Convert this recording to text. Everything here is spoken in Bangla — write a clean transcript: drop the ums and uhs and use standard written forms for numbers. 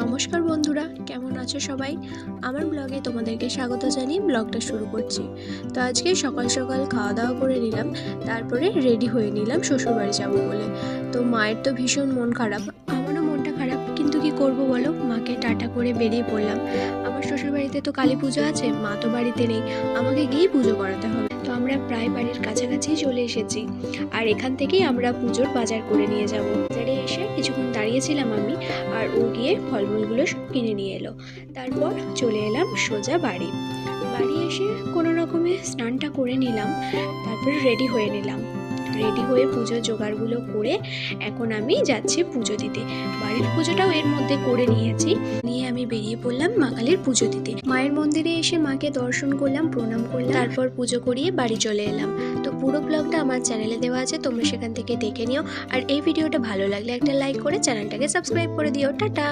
নমস্কার বন্ধুরা, কেমন আছো সবাই? আমার ব্লগে তোমাদেরকে স্বাগত জানিয়ে ব্লগটা শুরু করছি। তো আজকে সকাল সকাল খাওয়া দাওয়া করে নিলাম, তারপরে রেডি হয়ে নিলাম শ্বশুরবাড়ি যাবো বলে। তো মায়ের তো ভীষণ মন খারাপ, আমারও মনটা খারাপ, কিন্তু কি করব বলো, মাকে টাটা করে বেরিয়ে পড়লাম। আমার শ্বশুরবাড়িতে তো কালী পুজো আছে, মা তো বাড়িতে নেই, আমাকে গিয়েই পুজো করাতে হবে। তো আমরা প্রায় বাড়ির কাছাকাছি চলে এসেছি, আর এখান থেকেই আমরা পুজোর বাজার করে নিয়ে যাব। বাজারে এসে কিছুক্ষণ দাঁড়িয়েছিলাম আমি, আর ও গিয়ে ফলমূলগুলো সব কিনে নিয়ে এলো। তারপর চলে এলাম সোজা বাড়ি এসে কোনো রকমে স্নানটা করে নিলাম, তারপর রেডি হয়ে নিলাম। রেডি হয়ে পুজোর জোগাড়গুলো করে এখন আমি যাচ্ছি পুজো দিতে। বাড়ির পুজোটাও এর মধ্যে করে নিয়ে আমি বেরিয়ে পড়লাম মা কালীর পুজো দিতে। মায়ের মন্দিরে এসে মাকে দর্শন করলাম, প্রণাম করলাম, তারপর পুজো করিয়ে বাড়ি চলে এলাম। তো পুরো ব্লগটা আমার চ্যানেলে দেওয়া আছে, তোমরা সেখান থেকে দেখে নিও। আর এই ভিডিওটা ভালো লাগলে একটা লাইক করে চ্যানেলটাকে সাবস্ক্রাইব করে দিও। টাটা।